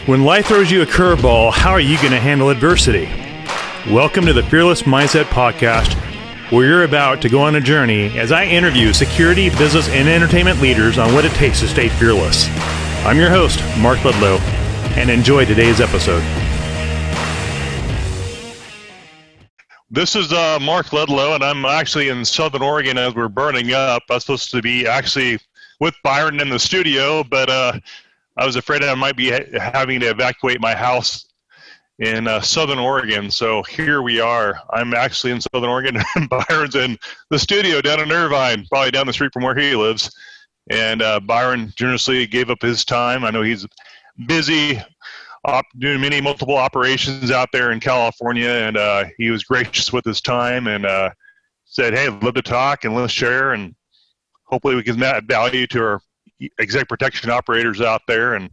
When life throws you a curveball, how are you going to handle adversity? Welcome to the Fearless Mindset Podcast, where you're about to go on a journey as I interview security, business, and entertainment leaders on what it takes to stay fearless. I'm your host, Mark Ludlow, and enjoy today's episode. This is Mark Ludlow, and I'm actually in Southern Oregon as we're burning up. I was supposed to be actually with Byron in the studio, but I was afraid I might be having to evacuate my house in Southern Oregon. So here we are. I'm actually in Southern Oregon, and Byron's in the studio down in Irvine, probably down the street from where he lives. And Byron generously gave up his time. I know he's busy doing multiple operations out there in California, and he was gracious with his time and said, hey, I'd love to talk and let's share, and hopefully we can add value to our exec protection operators out there. And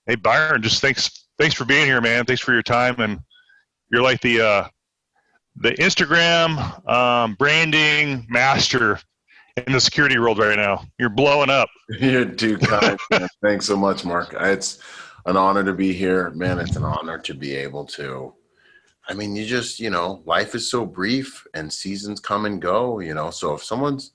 hey, Byron, just thanks for being here, man. Thanks for your time. And you're like the Instagram branding master in the security world right now. You're blowing up. You're too kind. Thanks so much, Mark. It's an honor to be here, man. It's an honor to be able to, life is so brief and seasons come and go, so if someone's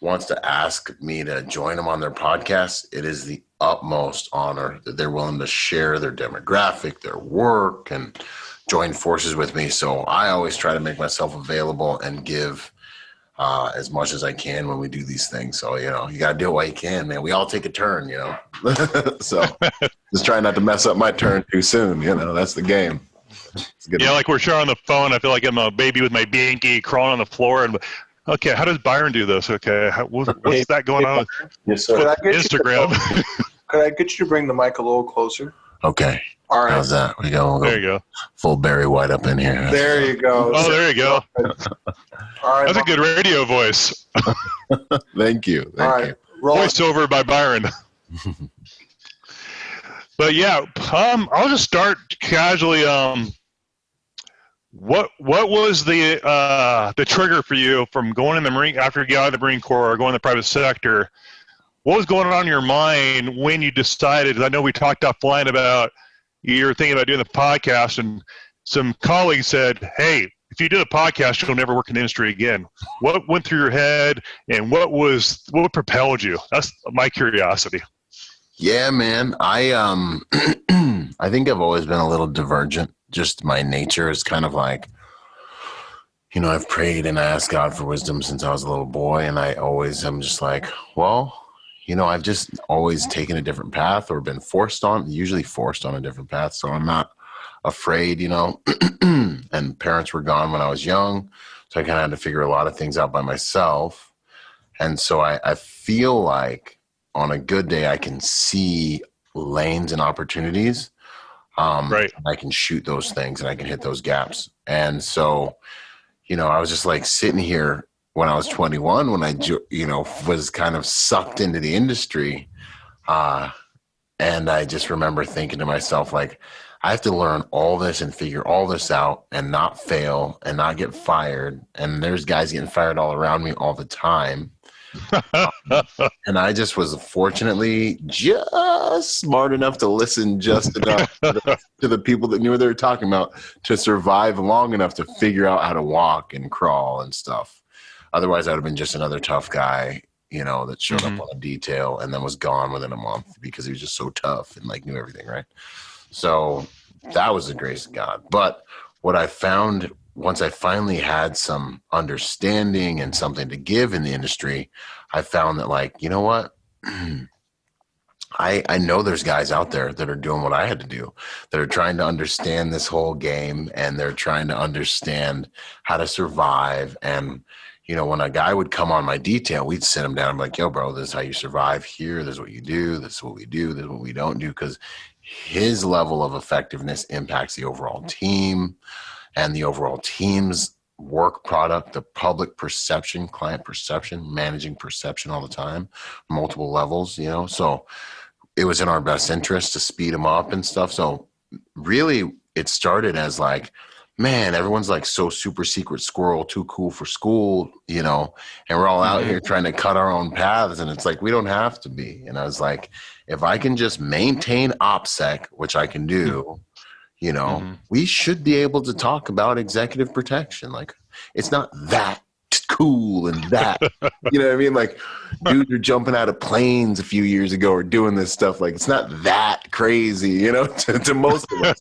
wants to ask me to join them on their podcast, it is the utmost honor that they're willing to share their demographic, their work, and join forces with me. So I always try to make myself available and give as much as I can when we do these things. So, you got to do it while you can, man. We all take a turn, So just try not to mess up my turn too soon. That's the game. Like we're sharing on the phone. I feel like I'm a baby with my binky crawling on the floor, and okay, how does Byron do this? Okay, what's that going on? Yes, sir. Instagram. Could I get you to bring the mic a little closer? Okay. All right. How's that? There you go. Full Barry White up in here. There you go. Oh, there you go. All right. That's a good radio voice. Thank you. Thank you. Voiceover by Byron. But yeah, I'll just start casually. What was the trigger for you from going in the Marine after you got out of the Marine Corps or going to the private sector? What was going on in your mind when you decided? I know we talked offline about you're thinking about doing the podcast, and some colleagues said, "Hey, if you do a podcast, you'll never work in the industry again." What went through your head, and what propelled you? That's my curiosity. Yeah, man. I I think I've always been a little divergent. Just my nature is kind of like, I've prayed and I asked God for wisdom since I was a little boy. And I'm just like, well, I've just always taken a different path or been usually forced on a different path. So I'm not afraid, and parents were gone when I was young. So I kind of had to figure a lot of things out by myself. And so I feel like on a good day, I can see lanes and opportunities. Right. I can shoot those things and I can hit those gaps. And so, I was just like sitting here when I was 21, when I, was kind of sucked into the industry. And I just remember thinking to myself, like, I have to learn all this and figure all this out and not fail and not get fired. And there's guys getting fired all around me all the time. And I just was fortunately just smart enough to listen just enough to the people that knew what they were talking about to survive long enough to figure out how to walk and crawl and stuff. Otherwise, I would have been just another tough guy, that showed up on a detail and then was gone within a month because he was just so tough and knew everything, right? So that was the grace of God. But what I found once I finally had some understanding and something to give in the industry, I found that you know what? I know there's guys out there that are doing what I had to do, that are trying to understand this whole game, and they're trying to understand how to survive. And, when a guy would come on my detail, we'd sit him down and be like, yo, bro, this is how you survive here. This is what you do. This is what we do. This is what we don't do. Because his level of effectiveness impacts the overall team. And the overall team's work product, the public perception, client perception, managing perception all the time, multiple levels, So it was in our best interest to speed them up and stuff. So really it started as man, everyone's like so super secret squirrel, too cool for school, you know, and we're all out here trying to cut our own paths. And it's like, we don't have to be. And I was like, if I can just maintain OPSEC, which I can do, you know, we should be able to talk about executive protection. Like, it's not that cool and that, you know what I mean? Like, dudes are jumping out of planes a few years ago or doing this stuff. Like, it's not that crazy, you know, to most of us.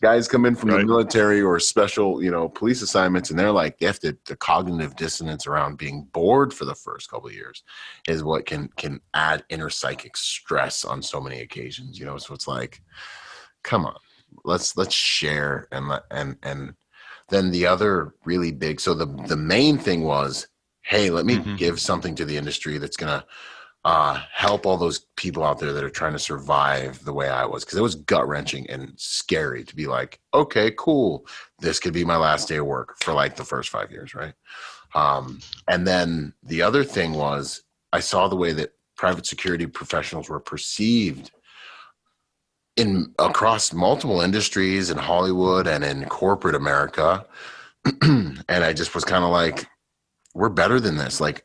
Guys come in from the military or special, you know, police assignments, and they're like, they have to, the cognitive dissonance around being bored for the first couple of years is what can add inner psychic stress on so many occasions, you know? So it's like, come on, let's share and then the other really big, so the main thing was, hey, let me give something to the industry that's going to help all those people out there that are trying to survive the way I was. Because it was gut-wrenching and scary to be like, okay, cool. This could be my last day of work for like the first 5 years, right? And then the other thing was, I saw the way that private security professionals were perceived across multiple industries in Hollywood and in corporate America. And I just was kind of like, we're better than this. Like,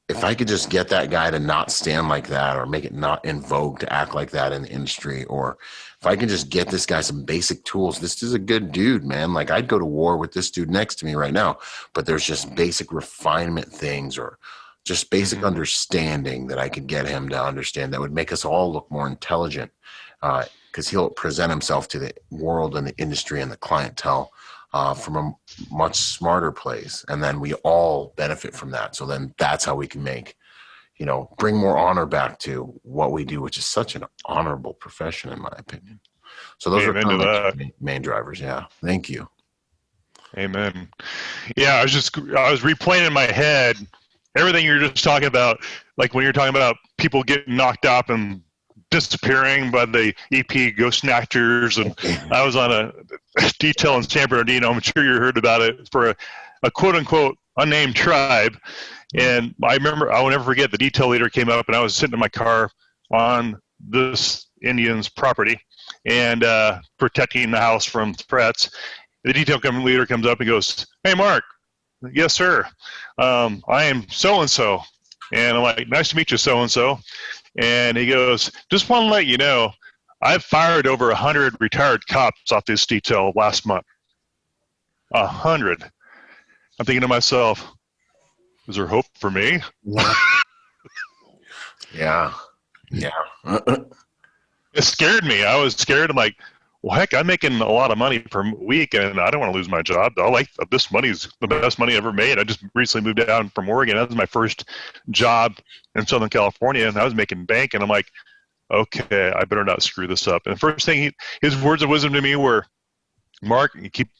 if I could just get that guy to not stand like that, or make it not in vogue to act like that in the industry, or if I can just get this guy some basic tools, this is a good dude, man. Like, I'd go to war with this dude next to me right now, but there's just basic refinement things, or just basic understanding that I could get him to understand that would make us all look more intelligent. Because he'll present himself to the world and the industry and the clientele from a much smarter place. And then we all benefit from that. So then that's how we can make, you know, bring more honor back to what we do, which is such an honorable profession, in my opinion. So those are kind of like main drivers. Yeah. Thank you. Amen. Yeah. I was replaying in my head everything you're just talking about. Like when you're talking about people getting knocked out and disappearing by the EP ghost snatchers, and I was on a detail in San Bernardino. I'm sure you heard about it, for a quote unquote unnamed tribe. And I remember, I will never forget, the detail leader came up, and I was sitting in my car on this Indian's property and protecting the house from threats. The detail leader comes up and goes, "Hey, Mark." "Yes, sir. I am so-and-so." And I'm like, "Nice to meet you, so-and-so." And he goes, "Just want to let you know, I've fired over 100 retired cops off this detail last month." 100. I'm thinking to myself, is there hope for me? Yeah. It scared me. I was scared. I'm like, well, heck, I'm making a lot of money per week, and I don't want to lose my job. I like this money's the best money I ever made. I just recently moved down from Oregon. That was my first job in Southern California, and I was making bank. And I'm like, okay, I better not screw this up. And the first thing his words of wisdom to me were, "Mark, you keep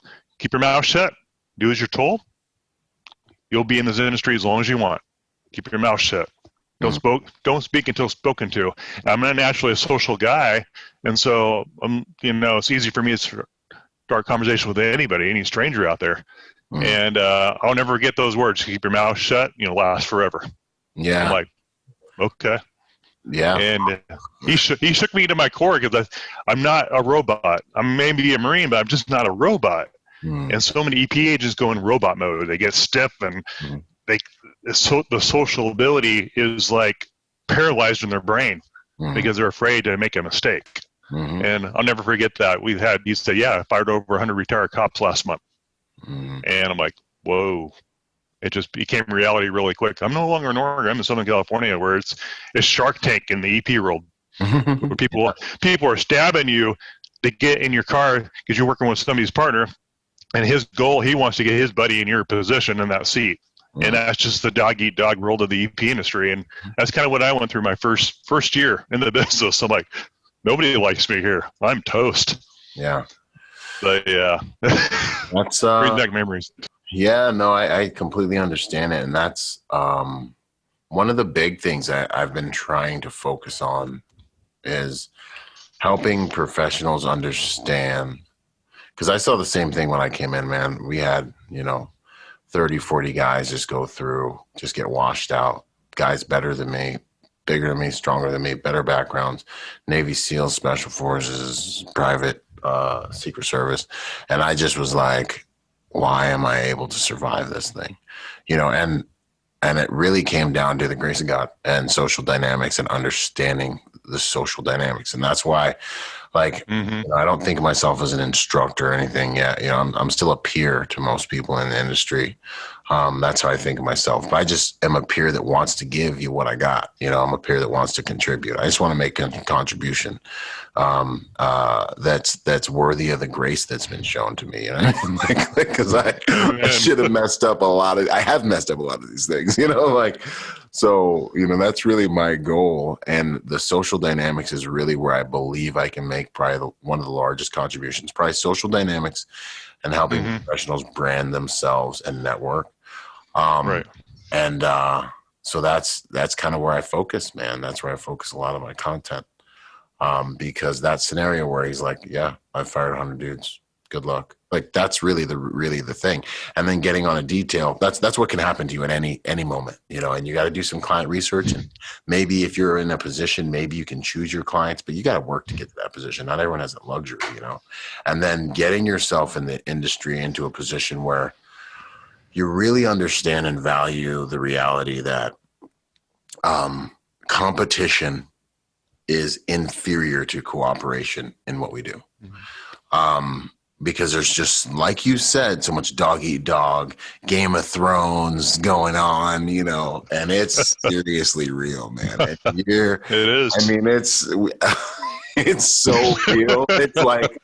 your mouth shut. Do as you're told. You'll be in this industry as long as you want. Keep your mouth shut. Don't speak until spoken to." I'm not naturally a social guy, and so it's easy for me to start conversation with anybody, any stranger out there. And I'll never forget those words. "Keep your mouth shut. Last forever." Yeah. I'm like, okay. Yeah. And he shook me to my core, because I'm not a robot. I'm maybe a Marine, but I'm just not a robot. And so many EP agents go in robot mode. They get stiff, and the social ability is like paralyzed in their brain because they're afraid to make a mistake. And I'll never forget that. He said, "Yeah, I fired over 100 retired cops last month." And I'm like, whoa. It just became reality really quick. I'm no longer in Oregon. I'm in Southern California, where it's Shark Tank in the EP world. Where people are stabbing you to get in your car because you're working with somebody's partner, and his goal, he wants to get his buddy in your position in that seat. And that's just the dog-eat-dog world of the EP industry. And that's kind of what I went through my first year in the business. I'm like, nobody likes me here. I'm toast. Yeah. But yeah, that's bring back memories. Yeah, no, I completely understand it. And that's one of the big things that I've been trying to focus on is helping professionals understand. Because I saw the same thing when I came in, man. We had, 30, 40 guys just go through, just get washed out. Guys better than me, bigger than me, stronger than me, better backgrounds, Navy SEALs, Special Forces, private, Secret Service. And I just was like, why am I able to survive this thing? And it really came down to the grace of God and social dynamics and understanding the social dynamics. And that's why, like, I don't think of myself as an instructor or anything yet. I'm still a peer to most people in the industry. That's how I think of myself. But I just am a peer that wants to give you what I got. I'm a peer that wants to contribute. I just want to make a contribution that's worthy of the grace that's been shown to me. Because I should have messed up I have messed up a lot of these things. So that's really my goal. And the social dynamics is really where I believe I can make probably one of the largest contributions. Probably social dynamics and helping professionals brand themselves and network. Right. And so that's kind of where I focus, man. That's where I focus a lot of my content. Because that scenario where he's like, yeah, I fired 100 dudes. Good luck. Like, that's really the thing. And then getting on a detail, that's what can happen to you at any moment, and you got to do some client research. And maybe if you're in a position, maybe you can choose your clients, but you got to work to get to that position. Not everyone has that luxury, and then getting yourself in the industry into a position where you really understand and value the reality that competition is inferior to cooperation in what we do. Because there's just, like you said, so much dog eat dog, Game of Thrones going on, and it's seriously real, man. It is. I mean, it's so real. It's like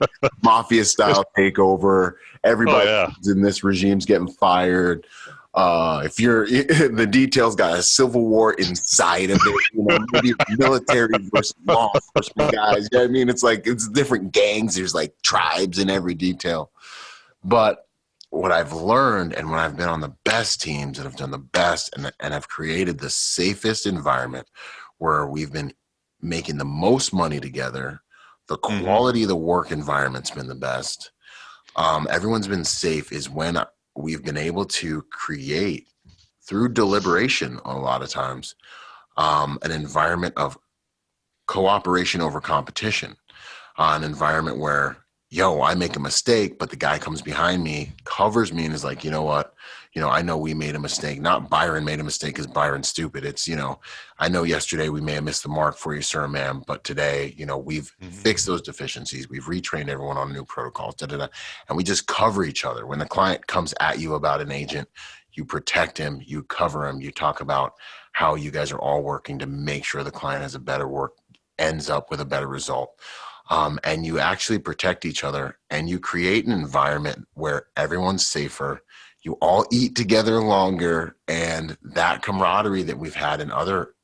mafia style takeover. Everybody in this regime's getting fired. If the details got a civil war inside of it, maybe military versus law enforcement guys. I mean, it's like, it's different gangs. There's like tribes in every detail. But what I've learned, and when I've been on the best teams and have done the best and have created the safest environment where we've been making the most money together, the quality of the work environment's been the best. Everyone's been safe, is when we've been able to create, through deliberation a lot of times, an environment of cooperation over competition, an environment where, I make a mistake, but the guy comes behind me, covers me, and is like, you know what? I know we made a mistake. Not Byron made a mistake because Byron's stupid. It's, I know yesterday we may have missed the mark for you, sir, ma'am, but today, we've fixed those deficiencies. We've retrained everyone on new protocols, and we just cover each other. When the client comes at you about an agent, you protect him, you cover him, you talk about how you guys are all working to make sure the client has a better work, ends up with a better result. And you actually protect each other, and you create an environment where everyone's safer. You all eat together longer, and that camaraderie that we've had in other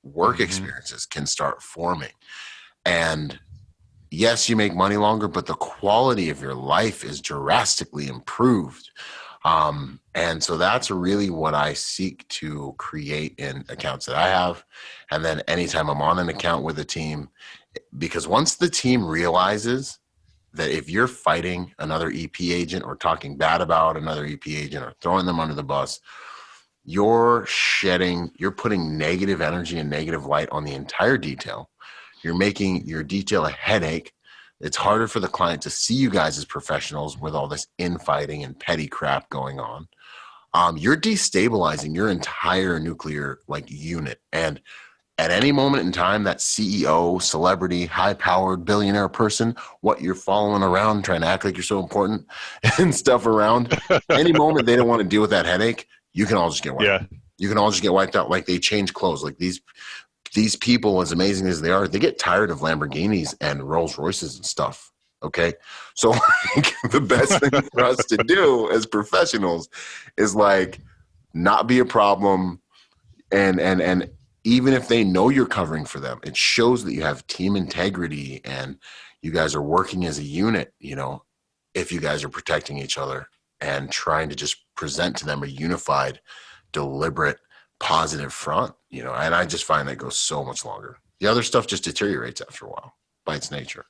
work experiences can start forming. And yes, you make money longer, but the quality of your life is drastically improved. And so that's really what I seek to create in accounts that I have. And then anytime I'm on an account with a team, because once the team realizes that if you're fighting another EP agent or talking bad about another EP agent or throwing them under the bus, you're putting negative energy and negative light on the entire detail. You're making your detail a headache. It's harder for the client to see you guys as professionals with all this infighting and petty crap going on. You're destabilizing your entire nuclear unit. And at any moment in time, that CEO, celebrity, high-powered billionaire person, what you're following around, trying to act like you're so important and stuff around, any moment they don't want to deal with that headache, you can all just get wiped out. You can all just get wiped out. Like, they change clothes. Like, these people, as amazing as they are, they get tired of Lamborghinis and Rolls Royces and stuff. Okay. So the best thing for us to do as professionals is not be a problem. And even if they know you're covering for them, it shows that you have team integrity and you guys are working as a unit, if you guys are protecting each other and trying to just present to them a unified, deliberate, positive front, and I just find that goes so much longer. The other stuff just deteriorates after a while by its nature.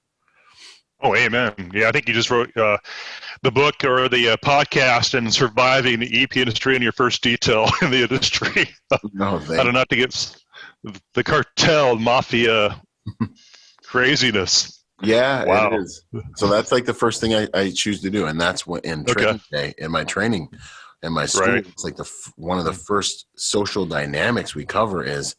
Oh, amen. Yeah, I think you just wrote the book or the podcast and surviving the EP industry in your first detail in the industry. No, I don't know, to get the cartel mafia craziness. Yeah, Wow. it is. So that's like the first thing I choose to do. And that's what in training day, in my training, in my school, Right. it's like one of the first social dynamics we cover is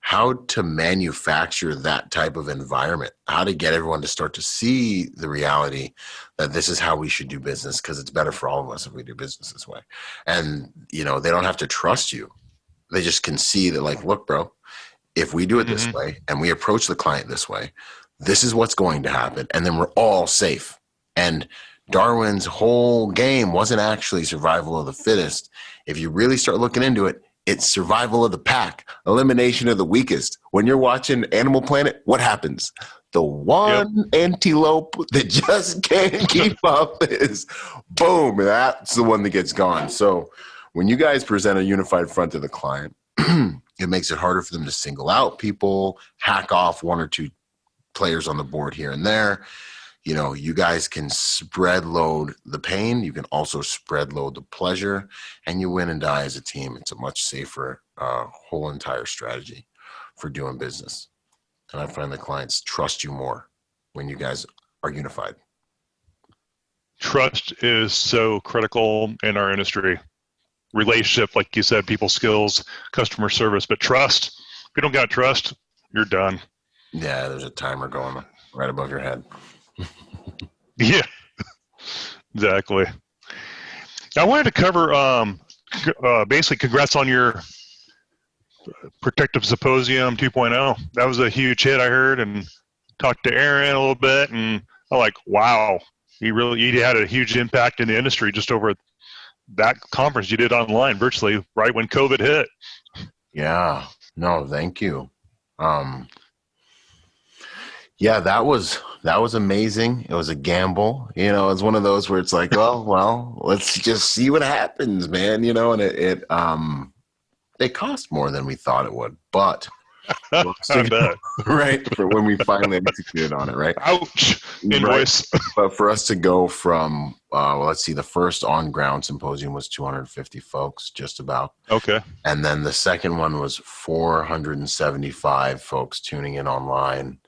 how to manufacture that type of environment, how to get everyone to start to see the reality that this is how we should do business, because it's better for all of us if we do business this way. And, you know, they don't have to trust you. They just can see that, like, look, bro, if we do it this way and we approach the client this way, this is what's going to happen. And then we're all safe. And Darwin's whole game wasn't actually survival of the fittest. If you really start looking into it, it's survival of the pack, elimination of the weakest. When you're watching Animal Planet, what happens? The one antelope that just can't keep up is boom, that's the one that gets gone. So when you guys present a unified front to the client, it makes it harder for them to single out people, hack off one or two players on the board here and there. You know, you guys can spread load the pain. You can also spread load the pleasure, and you win and die as a team. It's a much safer whole entire strategy for doing business. And I find the clients trust you more when you guys are unified. Trust is so critical in our industry. Relationship, like you said, people skills, customer service, but trust. If you don't got trust, you're done. Yeah, there's a timer going right above your head. Yeah, exactly. I wanted to cover basically congrats on your Protective Symposium 2.0. That was a huge hit, I heard, and talked to Aaron a little bit, and I'm like, wow, he had a huge impact in the industry just over that conference you did online virtually right when COVID hit. Yeah, no, thank you. Yeah, that was amazing. It was a gamble. You know, it's one of those where it's like, well, let's just see what happens, man. You know, and it cost more than we thought it would, but right, for when we finally executed on it, right? Ouch, invoice. Right. But for us to go from, let's see, the first on-ground symposium was 250 folks, just about. Okay. And then the second one was 475 folks tuning in online.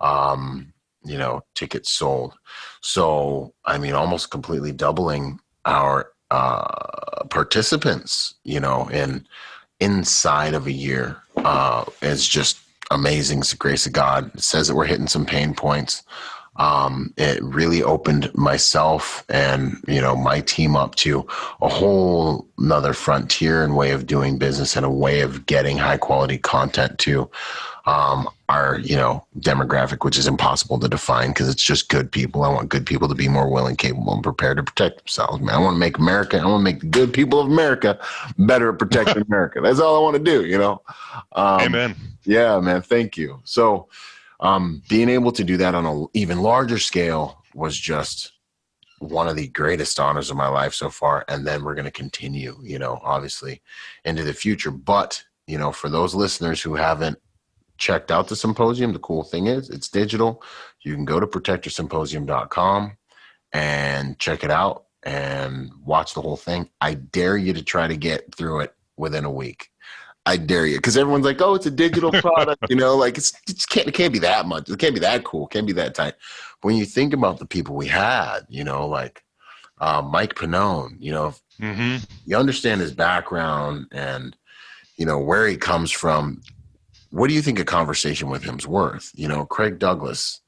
You know, tickets sold. So, I mean, almost completely doubling our participants, you know, inside of a year. It's just amazing. It's the grace of God. It says that we're hitting some pain points. It really opened myself and, you know, my team up to a whole nother frontier and way of doing business and a way of getting high quality content to our, you know, demographic, which is impossible to define because it's just good people. I want good people to be more willing, capable, and prepared to protect themselves, man. I want to make the good people of America better at protecting America. That's all I want to do, you know? Amen. Yeah, man. Thank you. So, being able to do that on an even larger scale was just one of the greatest honors of my life so far. And then we're going to continue, you know, obviously into the future. But, you know, for those listeners who haven't checked out the symposium, the cool thing is it's digital. You can go to protectorsymposium.com and check it out and watch the whole thing. I dare you to try to get through it within a week. I dare you, because everyone's like, oh, it's a digital product, you know, like it can't be that much. It can't be that cool. It can't be that tight. But when you think about the people we had, you know, like Mike Pannone, you know, you understand his background and, you know, where he comes from. What do you think a conversation with him's worth? You know, Craig Douglas,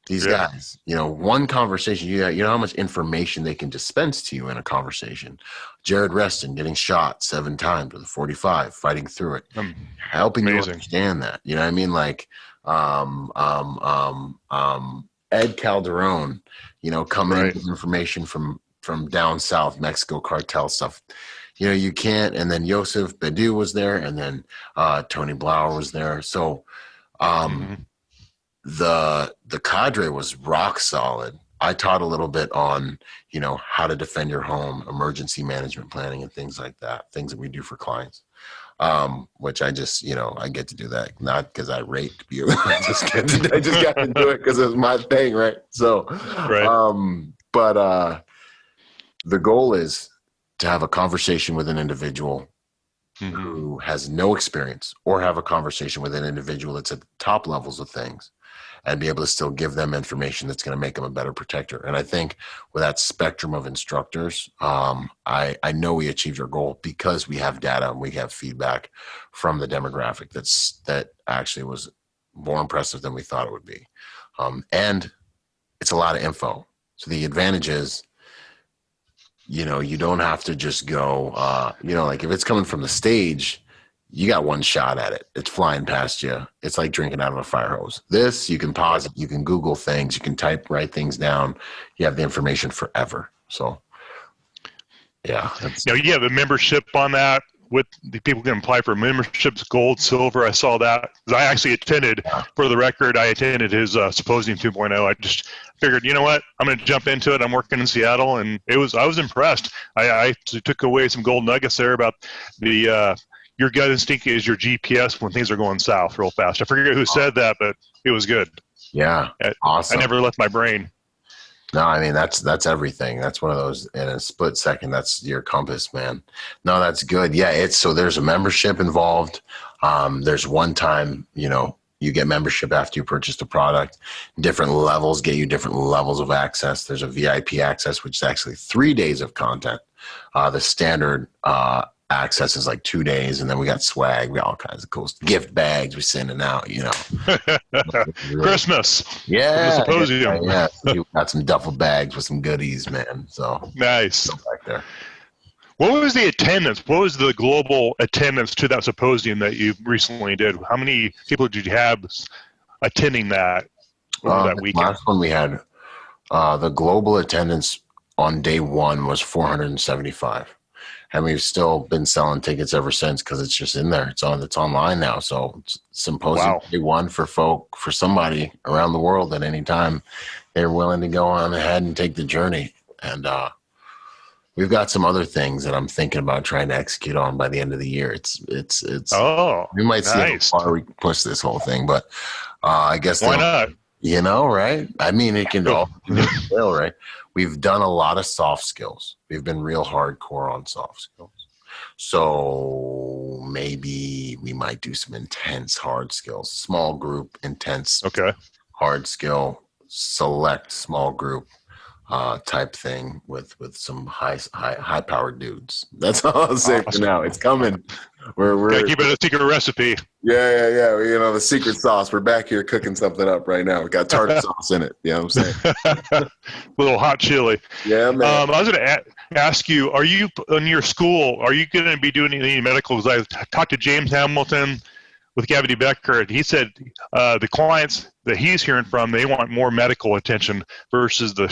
these guys, you know, one conversation, you know how much information they can dispense to you in a conversation. Jared Reston getting shot 7 times with a 45, fighting through it, helping you understand that. You know what I mean? Like Ed Calderon, you know, coming in with information from down south, Mexico cartel stuff. You know, you can't. And then Yosef Bedu was there, and then Tony Blauer was there. So the cadre was rock solid. I taught a little bit on, you know, how to defend your home, emergency management planning, and things like that, things that we do for clients, which I just, you know, I get to do that, not because I rate you. I just got to do it because it's my thing, right? So, but the goal is to have a conversation with an individual who has no experience, or have a conversation with an individual that's at the top levels of things, and be able to still give them information that's going to make them a better protector. And I think with that spectrum of instructors, I know we achieved our goal because we have data and we have feedback from the demographic that actually was more impressive than we thought it would be. And it's a lot of info. So the advantage is, you know, you don't have to just go, you know, like if it's coming from the stage, you got one shot at it. It's flying past you. It's like drinking out of a fire hose. This, you can pause it. You can Google things. You can write things down. You have the information forever. So, yeah. Now, you have a membership on that. With the people can apply for memberships, gold, silver. I saw that. I actually attended, for the record, I attended his Symposium 2.0. I just figured, you know what, I'm going to jump into it. I'm working in Seattle, and I was impressed. I took away some gold nuggets there about the your gut instinct is your GPS when things are going south real fast. I forget who said that, but it was good. Yeah, awesome. I never left my brain. No, I mean, that's everything. That's one of those in a split second. That's your compass, man. No, that's good. Yeah. So there's a membership involved. There's one time, you know, you get membership after you purchase the product. Different levels get you different levels of access. There's a VIP access, which is actually 3 days of content. The standard, access is like 2 days, and then we got swag, we got all kinds of cool gift bags we sending out, you know. Christmas. Yeah. Symposium. Yeah. You got some duffel bags with some goodies, man. So nice. Back there. What was the attendance? What was the global attendance to that symposium that you recently did? How many people did you have attending that over that weekend? Last one we had, the global attendance on day one was 475. And we've still been selling tickets ever since because it's just in there. It's online now. So it's Symposium Day one for somebody around the world at any time. They're willing to go on ahead and take the journey. And we've got some other things that I'm thinking about trying to execute on by the end of the year. It's we might see how far we can push this whole thing, but I guess why not? You know, right? I mean, it can all fail, right? We've done a lot of soft skills. We've been real hardcore on soft skills. So maybe we might do some intense hard skills, small group, intense, hard skill, select small group type thing with some high powered dudes. That's all I'll say for now. It's coming. We're gotta keep it a secret recipe. Yeah. You know, the secret sauce. We're back here cooking something up right now. We got tartar sauce in it. You know what I'm saying? Little hot chili. Yeah, man. I was going to ask you, are you in your school, are you going to be doing any medical? Because I talked to James Hamilton with Gavity Becker, and he said the clients that he's hearing from, they want more medical attention versus the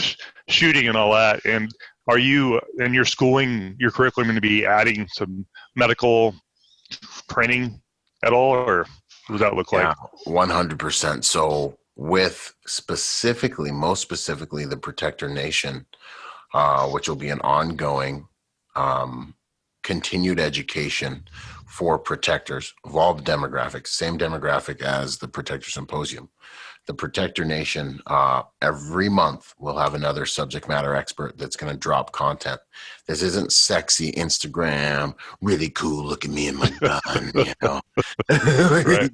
shooting and all that. And are you in your schooling, your curriculum, going to be adding some medical training at all, or what does that look like? 100%. So with most specifically the Protector Nation, which will be an ongoing continued education for protectors of all the demographics, same demographic as the Protector Symposium. The Protector Nation, every month we'll have another subject matter expert that's going to drop content. This isn't sexy Instagram, really cool, look at me and my gun, you know.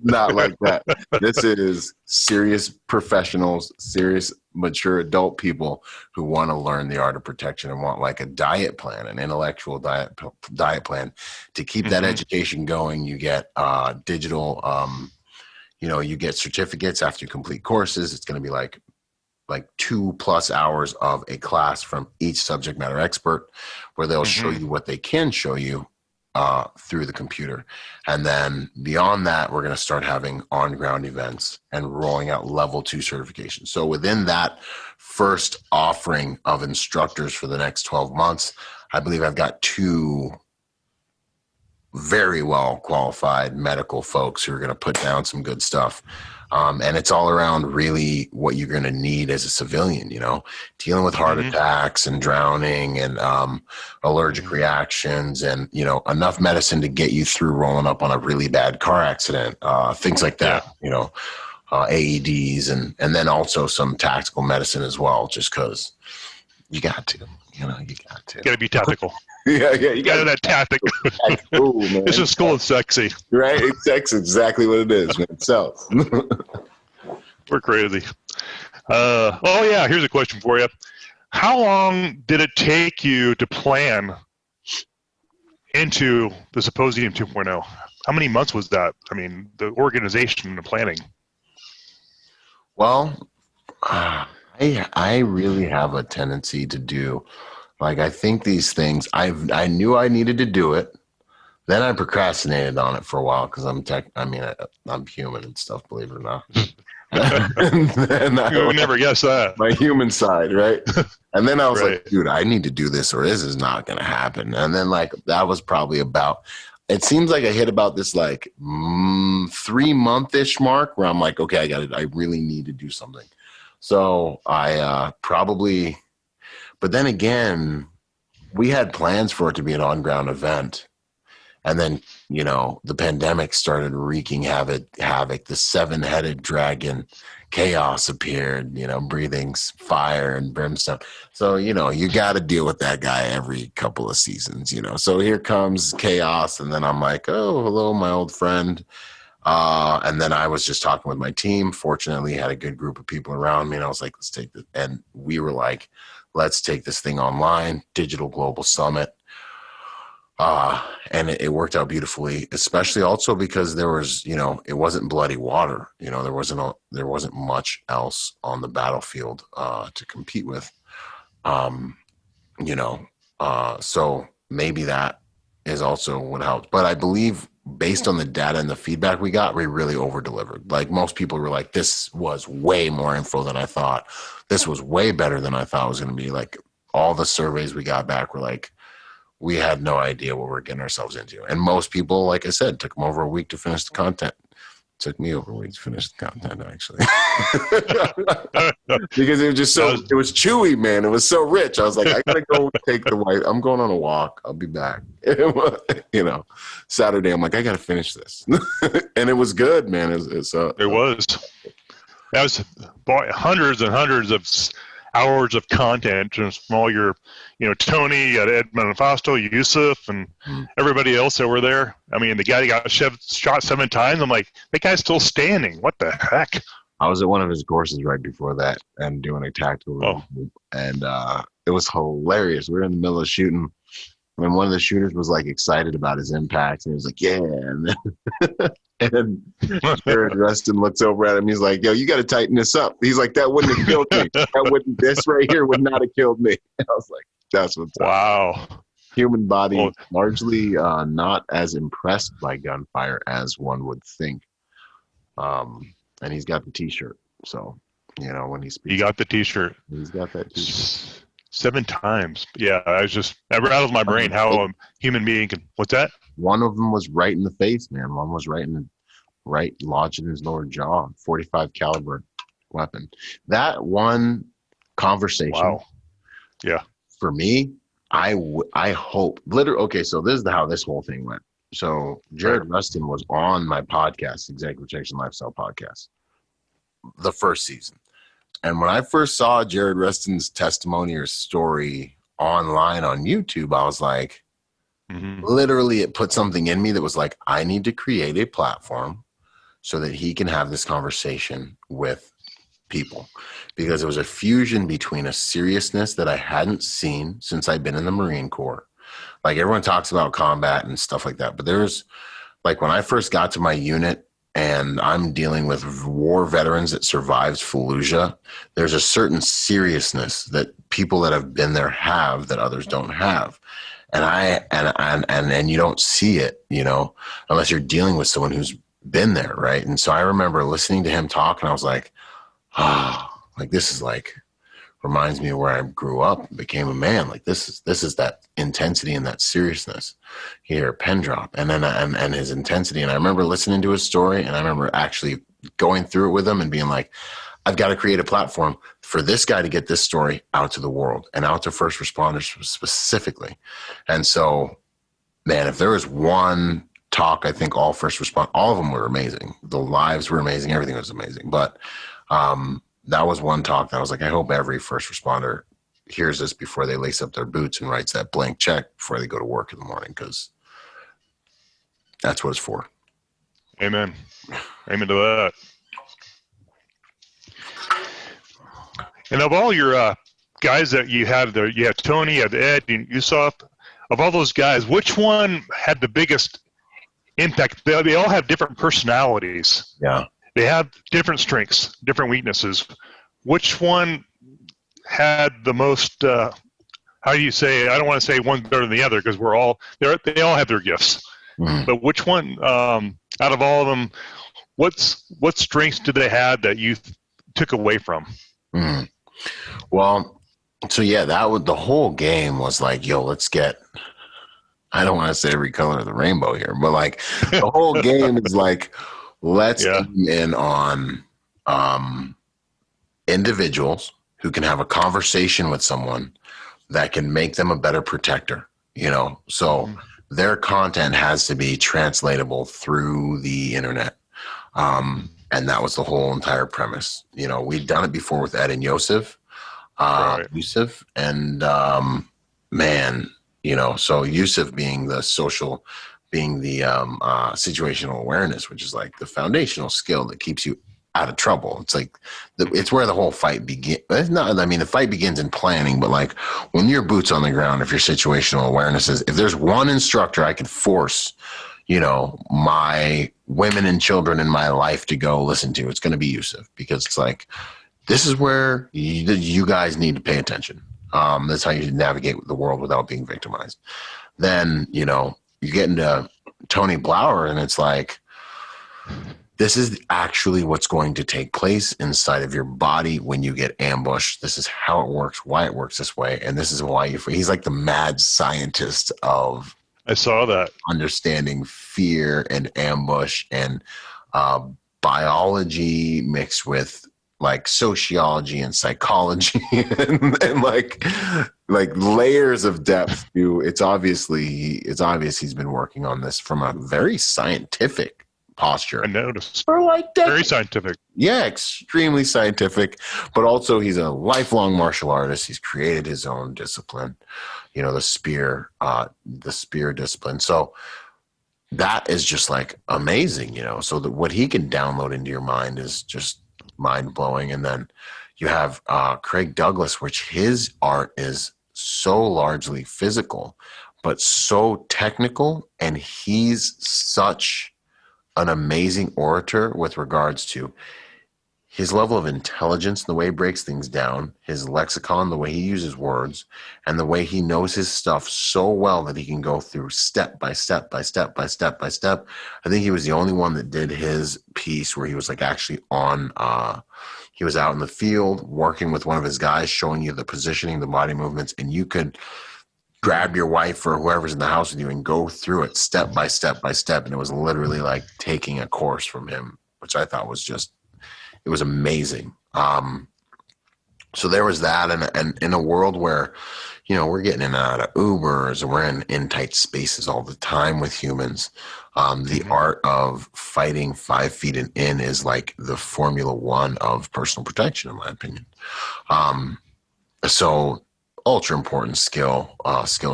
Not like that. This is serious professionals, serious mature adult people who want to learn the art of protection and want like a diet plan, an intellectual diet plan to keep that education going. You get digital you know, you get certificates after you complete courses. It's going to be like 2+ hours of a class from each subject matter expert where they'll show you what they can show you through the computer. And then beyond that, we're going to start having on-ground events and rolling out level 2 certification. So within that first offering of instructors for the next 12 months, I believe I've got 2 very well qualified medical folks who are going to put down some good stuff. And it's all around really what you're going to need as a civilian, you know, dealing with heart attacks and drowning and allergic reactions and, you know, enough medicine to get you through rolling up on a really bad car accident, things like that, you know, AEDs and then also some tactical medicine as well, just because you got to. You know, you got to. Got to be tactical. Yeah. You got to that tactic. Cool, man. This is school and sexy. Right? It's exactly what it is, man. It sells. We're crazy. Oh yeah, here's a question for you. How long did it take you to plan into the Symposium 2.0? How many months was that? I mean, the organization and the planning. Well, I really have a tendency to do, like, I think these things, I knew I needed to do it. Then I procrastinated on it for a while because I'm human and stuff, believe it or not. And then You would never guess that. my human side, right? And then I was Right. like, dude, I need to do this or this is not going to happen. And then like that was probably about, it seems like I hit about this like 3-month-ish mark where I'm like, okay, I really need to do something. So I probably, but then again, we had plans for it to be an on-ground event. And then, you know, the pandemic started wreaking havoc. The 7-headed dragon chaos appeared, you know, breathing fire and brimstone. So, you know, you got to deal with that guy every couple of seasons, you know. So here comes chaos. And then I'm like, oh, hello, my old friend. And then I was just talking with my team. Fortunately, had a good group of people around me. And I was like, let's take this. And we were like, let's take this thing online, Digital Global Summit. And it worked out beautifully, especially also because there was, you know, it wasn't bloody water. You know, there wasn't much else on the battlefield to compete with. You know, so maybe that is also what helped. But I believe based on the data and the feedback we got, we really over-delivered. Like most people were like, this was way more info than I thought. This was way better than I thought it was going to be. Like all the surveys we got back were like, we had no idea what we're getting ourselves into. And most people, like I said, took them over a week to finish the content. Took me over a week to finish the content, actually. Because it was just it was chewy, man. It was so rich. I was like, I got to go take the wife. I'm going on a walk. I'll be back. You know, Saturday, I'm like, I got to finish this. And it was good, man. It was. That was hundreds and hundreds of hours of content from all your, you know, Tony, Edmund Fausto, Yusuf, and everybody else that were there. I mean, the guy got shot 7 times. I'm like, that guy's still standing. What the heck? I was at one of his courses right before that and doing a tactical group, and it was hilarious. We were in the middle of shooting, and one of the shooters was like excited about his impact, and he was like, "Yeah." And Jared Rustin looks over at him. He's like, "Yo, you got to tighten this up." He's like, "That wouldn't have killed me. This right here would not have killed me." And I was like, "That's what's up." Wow. Human body largely not as impressed by gunfire as one would think. And he's got the T-shirt, so you know when he speaks. He got the T-shirt. He's got that T-shirt 7 times. Yeah, that rattles my brain how a human being can. What's that? One of them was right in the face, man. One was lodged in his lower jaw. 45 caliber weapon. That one conversation. Wow. Yeah. For me, I hope. Literally. Okay, so this is how this whole thing went. So Jared Rustin was on my podcast, Executive Protection Lifestyle Podcast, the first season. And when I first saw Jared Rustin's testimony or story online on YouTube, I was like, literally it put something in me that was like, I need to create a platform so that he can have this conversation with people. Because it was a fusion between a seriousness that I hadn't seen since I'd been in the Marine Corps. Like everyone talks about combat and stuff like that. But there's like when I first got to my unit and I'm dealing with war veterans that survived Fallujah, there's a certain seriousness that people that have been there have that others don't have. And you don't see it, you know, unless you're dealing with someone who's been there. Right. And so I remember listening to him talk and I was like, like this is like, reminds me of where I grew up and became a man. Like this is that intensity and that seriousness here, pen drop, and then and his intensity. And I remember listening to his story, and I remember actually going through it with him and being like, I've got to create a platform for this guy to get this story out to the world and out to first responders specifically. And so, man, if there was one talk, I think all of them were amazing. The lives were amazing. Everything was amazing. But that was one talk that I was like, I hope every first responder hears this before they lace up their boots and writes that blank check before they go to work in the morning, because that's what it's for. Amen. Amen to that. And of all your guys that you had there, you had Tony, you had Ed, and Yusuf. Of all those guys, which one had the biggest impact? They all have different personalities. Yeah. They have different strengths, different weaknesses. Which one had the most? How do you say? I don't want to say one's better than the other because they all have their gifts. Mm. But which one out of all of them? What strengths did they have that you took away from? Mm. Well, so yeah, the whole game was like, yo, let's get. I don't want to say every color of the rainbow here, but like the whole game is like, let's aim in on individuals who can have a conversation with someone that can make them a better protector, so their content has to be translatable through the internet. And that was the whole entire premise. We'd done it before with Ed and Yusuf, Yusuf, and man, so Yusuf being the situational awareness, which is like the foundational skill that keeps you out of trouble. It's like it's where the whole fight begins. It's not. I mean, the fight begins in planning, but like when you're boots on the ground, if your situational awareness is, if there's one instructor I could force, my women and children in my life to go listen to, it's going to be Yusuf, because it's like, this is where you guys need to pay attention. That's how you navigate the world without being victimized. Then, you get into Tony Blauer and it's like, this is actually what's going to take place inside of your body when you get ambushed. This is how it works, why it works this way. And this is why he's like the mad scientist of, I saw that, understanding fear and ambush and biology mixed with like sociology and psychology and like layers of depth to it's obvious he's been working on this from a very scientific posture. I noticed. For like decades. Very scientific. Yeah, extremely scientific, but also he's a lifelong martial artist. He's created his own discipline, the spear discipline. So that is just like amazing, so that what he can download into your mind is just mind blowing. And then you have Craig Douglas, which his art is so largely physical, but so technical. And he's such an amazing orator with regards to his level of intelligence, the way he breaks things down, his lexicon, the way he uses words, and the way he knows his stuff so well that he can go through step by step by step by step by step. I think he was the only one that did his piece where he was like actually he was out in the field working with one of his guys, showing you the positioning, the body movements, and you could grab your wife or whoever's in the house with you and go through it step by step by step. And it was literally like taking a course from him, which I thought was it was amazing. So there was that. And in a world where, we're getting in and out of Ubers and we're in tight spaces all the time with humans. The art of fighting 5 feet and in is like the Formula One of personal protection, in my opinion. So ultra important skill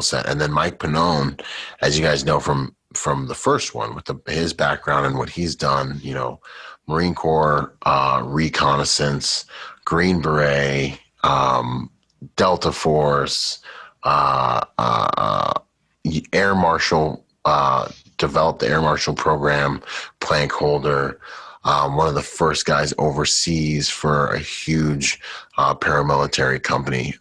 set. And then Mike Pannone, as you guys know from the first one, with his background and what he's done, Marine Corps, reconnaissance, Green Beret, Delta Force, Air Marshal, developed the Air Marshal program, plank holder, one of the first guys overseas for a huge paramilitary company,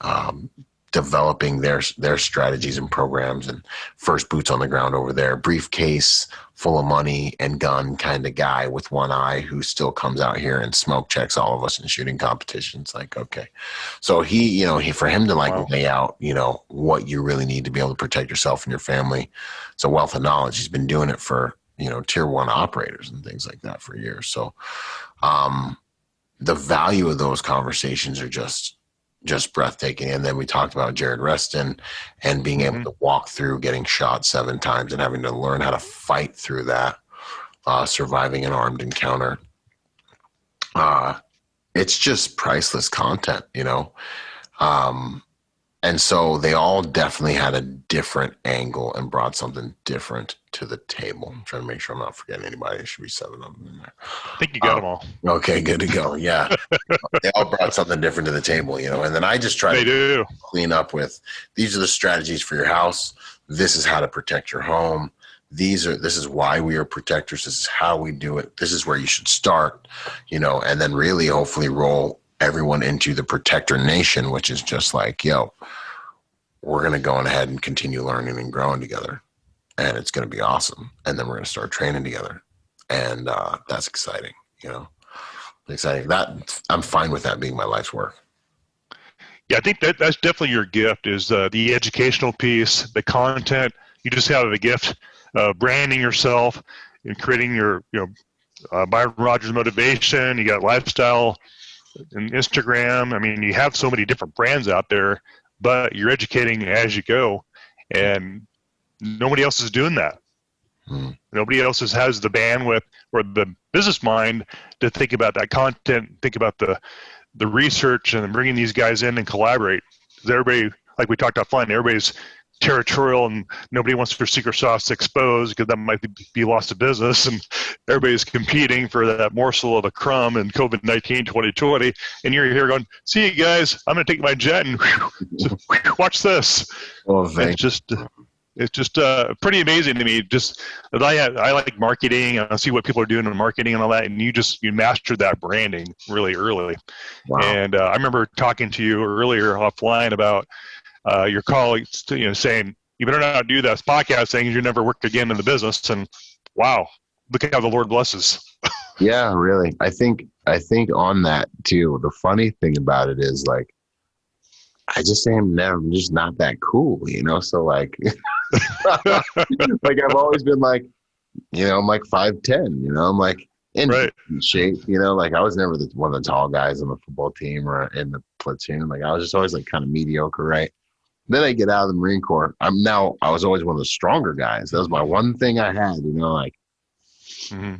developing their strategies and programs, and first boots on the ground over there, briefcase full of money and gun kind of guy with one eye who still comes out here and smoke checks all of us in shooting competitions. Like, okay. So he for him to like lay out, what you really need to be able to protect yourself and your family. It's a wealth of knowledge. He's been doing it for, tier 1 operators and things like that for years. So the value of those conversations are just breathtaking. And then we talked about Jared Reston and being able to walk through getting shot 7 times and having to learn how to fight through that, surviving an armed encounter. It's just priceless content, And so they all definitely had a different angle and brought something different to the table. I'm trying to make sure I'm not forgetting anybody. There should be 7 of them in there. I think you got them all. Okay, good to go. Yeah. They all brought something different to the table, and then I just try to clean up with, these are the strategies for your house. This is how to protect your home. This is why we are protectors. This is how we do it. This is where you should start, and then really hopefully roll everyone into the protector nation, which is just like, we're going to go on ahead and continue learning and growing together, and it's going to be awesome. And then we're going to start training together. And that's exciting, exciting. That I'm fine with that being my life's work. Yeah, I think that's definitely your gift, is the educational piece, the content. You just have a gift of branding yourself and creating your, Byron Rodgers motivation. You got lifestyle and Instagram. I mean, you have so many different brands out there, but you're educating as you go, and nobody else is doing that. Nobody else has the bandwidth or the business mind to think about that content, think about the research, and bringing these guys in and collaborate. Because everybody, like we talked offline, everybody's territorial and nobody wants their secret sauce exposed because that might be lost of business, and everybody's competing for that morsel of a crumb in COVID-19 2020, and you're here going, see you guys, I'm going to take my jet and watch this. Oh, It's just pretty amazing to me. Just that I like marketing, and I see what people are doing in marketing and all that, and you mastered that branding really early. Wow. And I remember talking to you earlier offline about your colleagues, saying you better not do this podcast thing, you never work again in the business. And wow, look at how the Lord blesses. Yeah, really. I think on that too. The funny thing about it is, like, I just say I'm just not that cool, So like, like I've always been like, I'm like 5'10", I'm like in shape, like I was never one of the tall guys on the football team or in the platoon. Like I was just always like kind of mediocre, right? Then I get out of the Marine Corps. I was always one of the stronger guys. That was my one thing I had, like,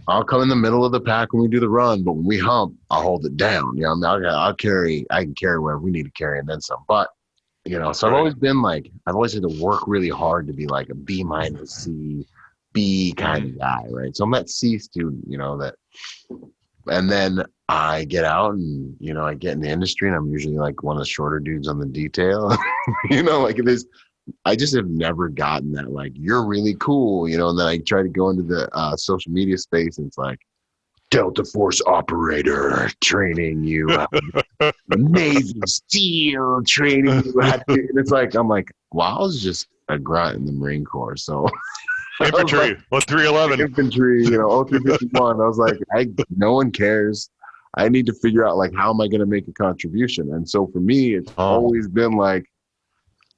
I'll come in the middle of the pack when we do the run, but when we hump, I'll hold it down. I can carry whatever we need to carry and then some. But, so I've always been like, I've always had to work really hard to be like a B- C, B kind of guy, right? So I'm that C student, and then I get out and, I get in the industry, and I'm usually like one of the shorter dudes on the detail, like it is. I just have never gotten that, like, you're really cool, and then I try to go into the social media space, and it's like, Delta Force operator training you, Navy SEAL training you. And it's like, I'm like, well, I was just a grunt in the Marine Corps, so. Infantry, 311. Infantry, 0351. I was like, no one cares. I need to figure out, like, how am I going to make a contribution? And so for me, it's always been like,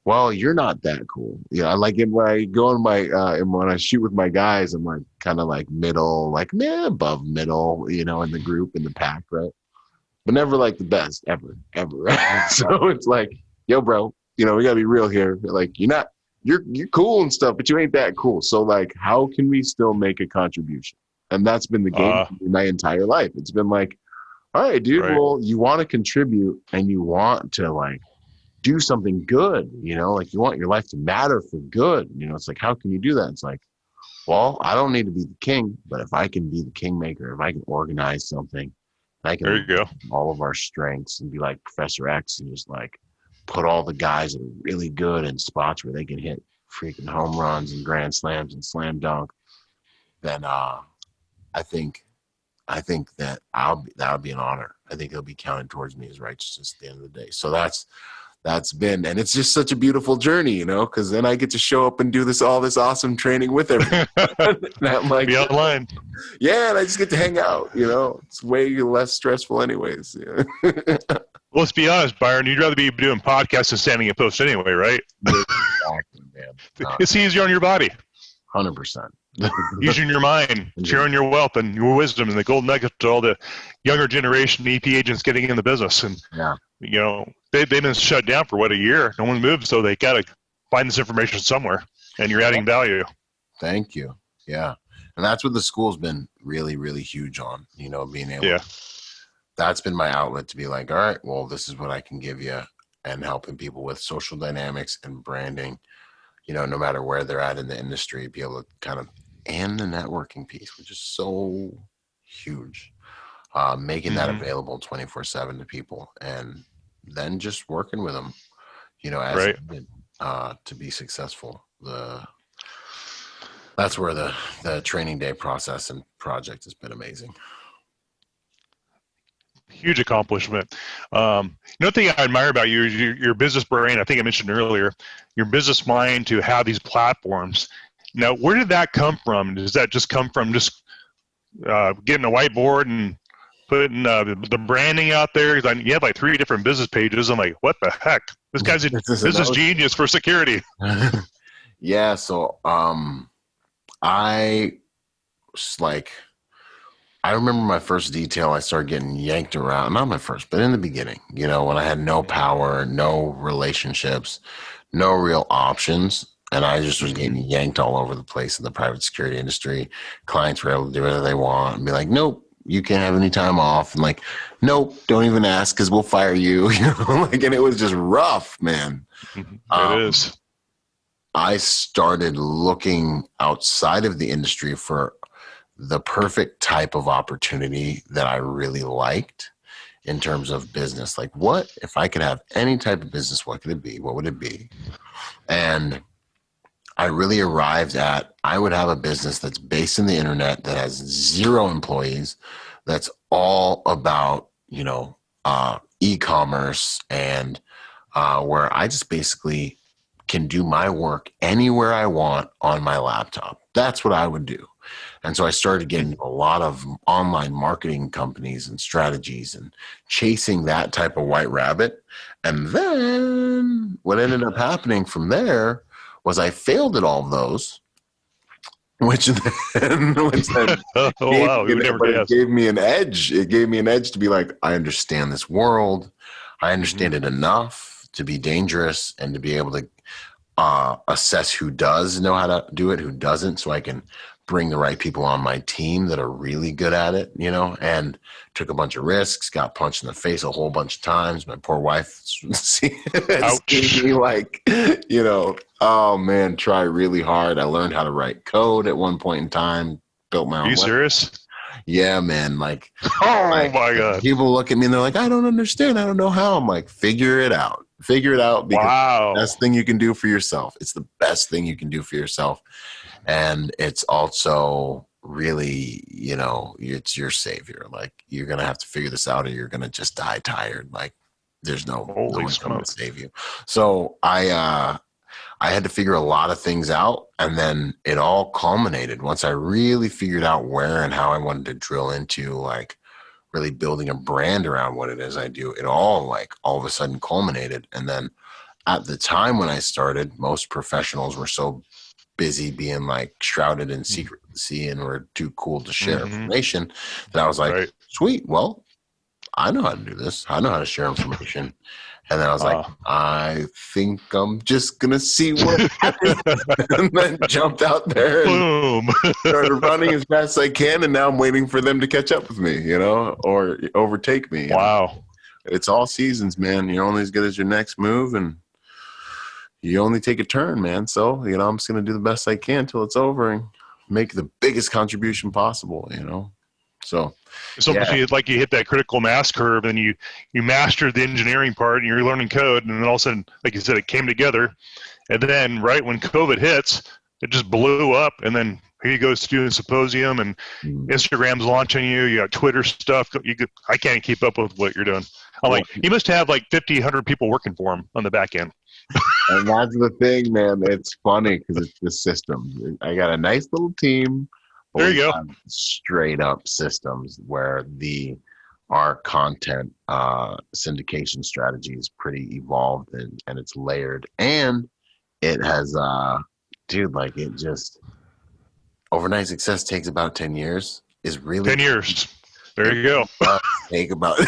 well, you're not that cool. I like it when I go in when I shoot with my guys, I'm like kind of like middle, like above middle, in the group, in the pack, right? But never like the best ever. So it's like, yo, bro, we gotta be real here. Like, you're cool and stuff, but you ain't that cool. So like, how can we still make a contribution? And that's been the game for my entire life. It's been like, all right, dude, well, you want to contribute and you want to like do something good, like you want your life to matter for good. It's like, how can you do that? It's like, well, I don't need to be the king, but if I can be the kingmaker, if I can organize something, I can, there you go, all of our strengths and be like Professor X and just like put all the guys that are really good in spots where they can hit freaking home runs and grand slams and slam dunk, then I think that that would be an honor. I think it'll be counted towards me as righteousness at the end of the day. So that's been, and it's just such a beautiful journey, because then I get to show up and do all this awesome training with everyone. And I'm like, be online. Yeah, and I just get to hang out, it's way less stressful anyways. Yeah. Well, let's be honest, Byron, you'd rather be doing podcasts than standing in post anyway, right? Exactly, man. It's easier on your body. 100%. Using your mind, sharing your wealth and your wisdom and the gold nuggets to all the younger generation EP agents getting in the business. And, they've been shut down for a year. No one moved, so they got to find this information somewhere, and you're adding value. Thank you. Yeah. And that's what the school's been really, really huge on, being able to, that's been my outlet to be like, all right, well, this is what I can give you. and helping people with social dynamics and branding, no matter where they're at in the industry, be able to kind of, and the networking piece, which is so huge, making that available 24/7 to people, and then just working with them, as needed, to be successful. That's where the training day process and project has been amazing. Huge accomplishment. Another thing I admire about you is your business brain. I think I mentioned earlier, your business mind to have these platforms. Now, where did that come from? Does that just come from just getting a whiteboard and putting the branding out there? You have like 3 different business pages. I'm like, what the heck? This guy's a business genius for security. Yeah. So I remember my first detail, I started getting yanked around. Not my first, but in the beginning, when I had no power, no relationships, no real options. And I just was getting yanked all over the place in the private security industry. Clients were able to do whatever they want and be like, nope, you can't have any time off. And like, nope, don't even ask because we'll fire you. And it was just rough, man. It is. I started looking outside of the industry for the perfect type of opportunity that I really liked in terms of business. Like, what if I could have any type of business? What could it be? What would it be? And I really arrived at, I would have a business that's based in the internet, that has 0 employees, that's all about, e-commerce, and where I just basically can do my work anywhere I want on my laptop. That's what I would do. And so I started getting a lot of online marketing companies and strategies and chasing that type of white rabbit. And then what ended up happening from there was I failed at all of those, which then it gave me an edge. It gave me an edge to be like, I understand this world. I understand it enough to be dangerous and to be able to assess who does know how to do it, who doesn't, so I can bring the right people on my team that are really good at it, and took a bunch of risks, got punched in the face a whole bunch of times. My poor wife seen me like, oh man, try really hard. I learned how to write code at one point in time, built my own. Are you serious? Yeah, man. Like, my God. People look at me and they're like, I don't understand. I don't know how. I'm like, figure it out. Figure it out, because it's the best thing you can do for yourself. It's the best thing you can do for yourself. And it's also really, it's your savior. Like, you're going to have to figure this out or you're going to just die tired. Like, there's no one coming to save you. So I had to figure a lot of things out, and then it all culminated once I really figured out where and how I wanted to drill into, like, really building a brand around what it is I do. It all of a sudden culminated. And then at the time when I started, most professionals were so busy being like shrouded in secrecy and were too cool to share information that I was like, sweet, well, I know how to do this. I know how to share information. And then I was like, I think I'm just going to see what happens. And then jumped out there and started running as fast as I can. And now I'm waiting for them to catch up with me, or overtake me. Wow. It's all seasons, man. You're only as good as your next move, and you only take a turn, man. So, I'm just going to do the best I can till it's over and make the biggest contribution possible, So like you hit that critical mass curve, and you mastered the engineering part, and you're learning code, and then all of a sudden, like you said, it came together. And then right when COVID hits, it just blew up. And then here you go, student symposium, and Instagram's launching you. You got Twitter stuff. I can't keep up with what you're doing. I'm like, you must have like 50, 100 people working for him on the back end. And that's the thing, man. It's funny because it's the system. I got a nice little team. There you go. Straight up systems where our content syndication strategy is pretty evolved and it's layered, and it has overnight success takes about 10 years. Is really 10 years. There you go. Take about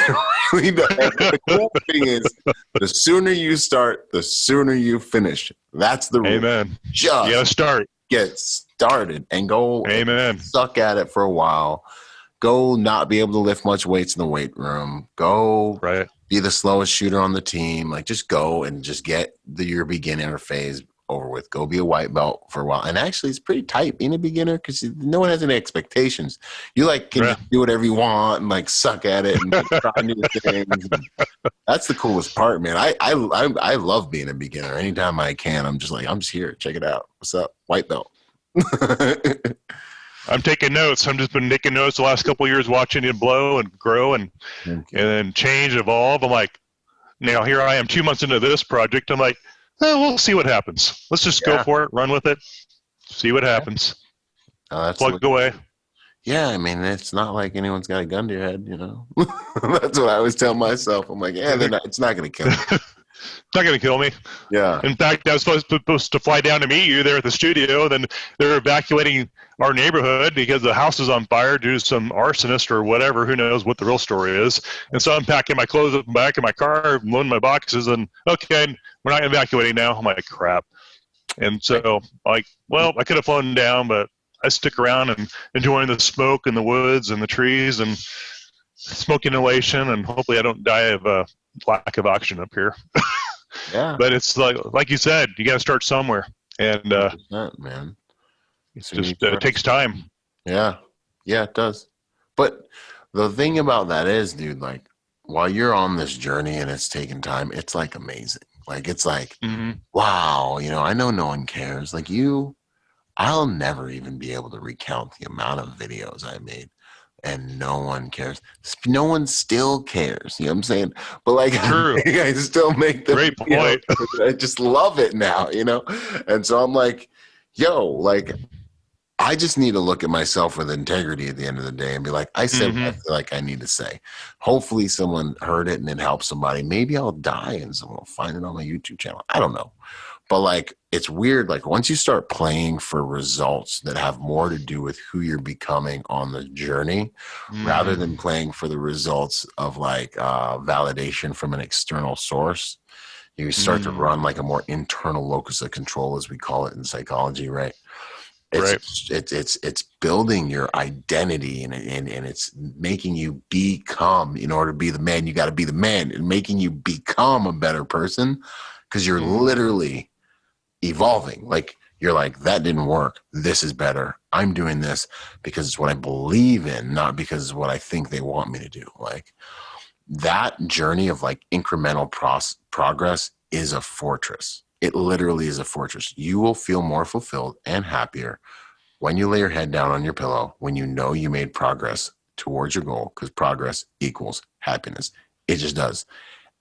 really the cool thing is, the sooner you start, the sooner you finish. That's the rule. Amen. Just you gotta start. Get started and go. Amen. Suck at it for a while. Go not be able to lift much weights in the weight room. Go be the slowest shooter on the team. Like, just go and just get your beginner phase over with. Go be a white belt for a while. And actually, it's pretty tight being a beginner because no one has any expectations. You like can just do whatever you want and like suck at it and try new things. That's the coolest part, man. I love being a beginner. Anytime I can, I'm just here. Check it out. What's up? White belt. I'm taking notes. I've just been taking notes the last couple of years, watching it blow and grow and change, evolve. I'm like, now here I am 2 months into this project. I'm like, we'll see what happens. Let's just go for it, run with it, see what happens. Plug away. Yeah, I mean, it's not like anyone's got a gun to your head, you know. That's what I always tell myself. I'm like, it's not going to kill me. It's not going to kill me. Yeah. In fact, I was supposed to fly down to meet you there at the studio. Then they're evacuating our neighborhood because the house is on fire due to some arsonist or whatever. Who knows what the real story is? And so I'm packing my clothes up in the back of my car, loading my boxes, and okay, we're not evacuating now. I'm like, crap. And so, like, well, I could have flown down, but I stick around and enjoying the smoke and the woods and the trees and smoke inhalation, and hopefully I don't die of a lack of oxygen up here. Yeah. But it's like you said, you got to start somewhere, and man, it's just it takes time. Yeah, it does. But the thing about that is, dude, like while you're on this journey and it's taking time, it's like amazing. Like it's like, wow, you know, I know no one cares. Like I'll never even be able to recount the amount of videos I made. And no one cares. No one still cares. You know what I'm saying? But like, I still make them. Great point. I just love it now, you know? And so I'm like, yo, like, I just need to look at myself with integrity at the end of the day and be like, I said what I feel like I need to say. Hopefully someone heard it and it helps somebody. Maybe I'll die and someone will find it on my YouTube channel. I don't know. But like, it's weird. Like once you start playing for results that have more to do with who you're becoming on the journey, rather than playing for the results of like validation from an external source, you start to run like a more internal locus of control, as we call it in psychology, right? It's building your identity and it's making you become. In order to be the man, you got to be the man, and making you become a better person because you're literally evolving. Like you're like, that didn't work. This is better. I'm doing this because it's what I believe in, not because it's what I think they want me to do. Like that journey of like incremental progress is a fortress. It literally is a fortress. You will feel more fulfilled and happier when you lay your head down on your pillow, when you know you made progress towards your goal, because progress equals happiness. It just does.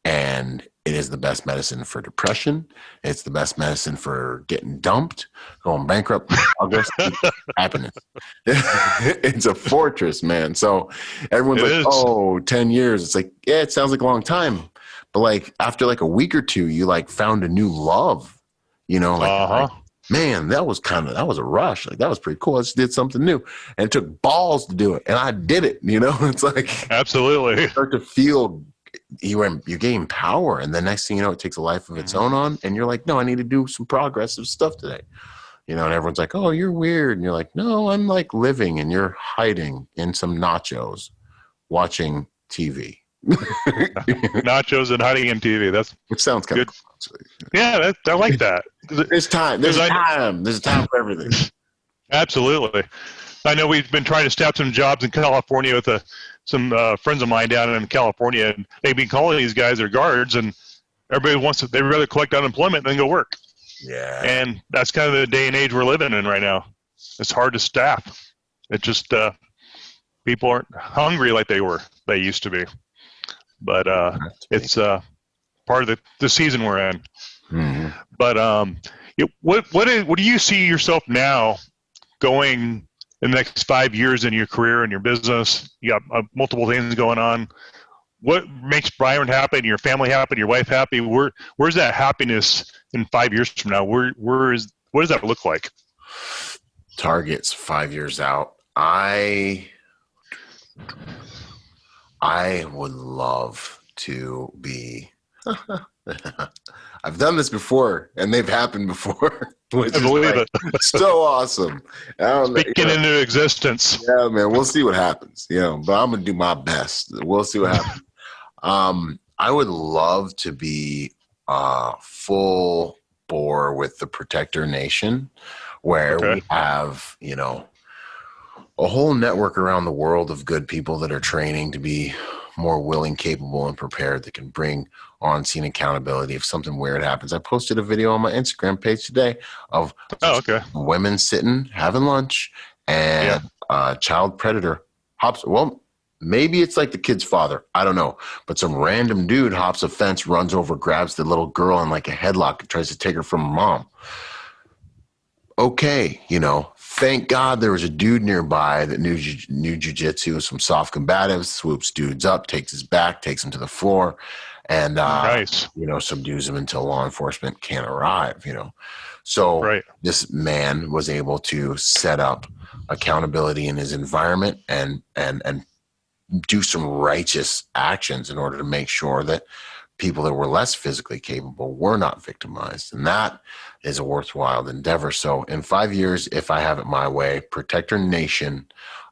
And it is the best medicine for depression. It's the best medicine for getting dumped, going bankrupt. Progress equals happiness. It's a fortress, man. So everyone's like, oh, 10 years. It's like, yeah, it sounds like a long time. But like after like a week or two, you like found a new love, you know, like man, that was a rush. Like that was pretty cool. I just did something new, and it took balls to do it. And I did it, you know, it's like, absolutely. You start to feel you gain power. And the next thing you know, it takes a life of its own on. And you're like, no, I need to do some progressive stuff today. You know, and everyone's like, oh, you're weird. And you're like, no, I'm like living, and you're hiding in some nachos, watching TV. Nachos and hiding in TV. It sounds kind good. of cool, yeah, I like that. There's time. There's a time for everything. Absolutely. I know we've been trying to staff some jobs in California with some friends of mine down in California, and they've been calling these guys their guards, and everybody they'd rather collect unemployment than go work. Yeah. And that's kind of the day and age we're living in right now. It's hard to staff. It just people aren't hungry like they used to be. But it's part of the season we're in. Mm-hmm. But what do you see yourself now going in the next 5 years in your career and your business? You got multiple things going on. What makes Byron happy and your family happy, your wife happy? Where's that happiness in 5 years from now? What does that look like? Targets 5 years out. I would love to be. I've done this before, and they've happened before. Which I believe it. So awesome. Speaking into existence. Yeah, man. We'll see what happens. You know, but I'm gonna do my best. We'll see what happens. I would love to be full bore with the Protector Nation, where Okay. we have, you know, a whole network around the world of good people that are training to be more willing, capable, and prepared, that can bring on-scene accountability if something weird happens. I posted a video on my Instagram page today of Oh, okay. women sitting, having lunch, and a child predator hops. Well, maybe it's like the kid's father. I don't know. But some random dude hops a fence, runs over, grabs the little girl in like a headlock and tries to take her from her mom. Okay, you know, thank God there was a dude nearby that knew jujitsu, some soft combatives, swoops dudes up, takes his back, takes him to the floor, and, Nice. you know, subdues him until law enforcement can arrive, you know. So Right. this man was able to set up accountability in his environment and do some righteous actions in order to make sure that people that were less physically capable were not victimized. And that is a worthwhile endeavor. So in 5 years, if I have it my way, Protector Nation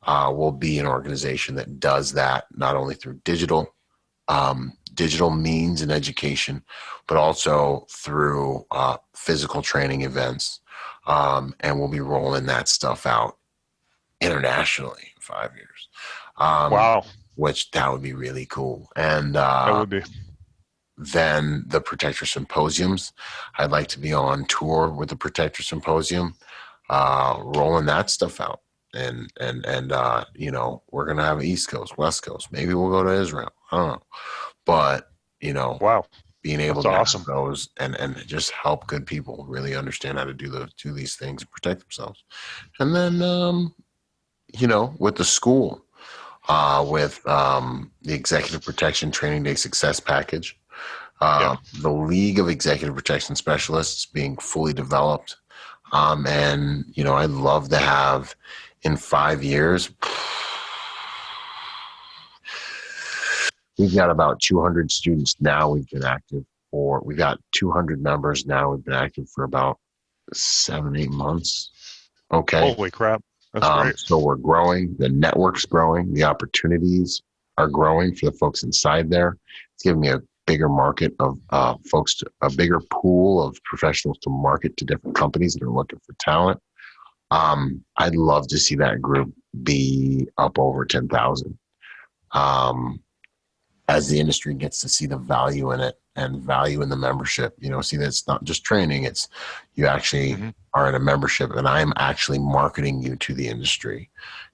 will be an organization that does that, not only through digital means and education, but also through physical training events. And we'll be rolling that stuff out internationally in 5 years. Wow. Which that would be really cool. And That would be. then the Protector Symposiums. I'd like to be on tour with the Protector Symposium, rolling that stuff out. And you know, we're going to have an East Coast, West Coast. Maybe we'll go to Israel. I don't know. But, you know, Wow. being able That's to awesome. have those and just help good people really understand how to do these things and protect themselves. And then, you know, with the school, with the Executive Protection Training Day Success Package, the League of Executive Protection Specialists being fully developed. And, you know, I'd love to have in 5 years, we've got about 200 students now. We've been active for, we've got 200 members now. We've been active for about 7-8 months. Okay. Holy crap. That's great. So we're growing. The network's growing. The opportunities are growing for the folks inside there. It's giving me a bigger market of folks, a bigger pool of professionals to market to different companies that are looking for talent. I'd love to see that group be up over 10,000. As the industry gets to see the value in it and value in the membership, you know, see that it's not just training, it's you actually are in a membership and I'm actually marketing you to the industry.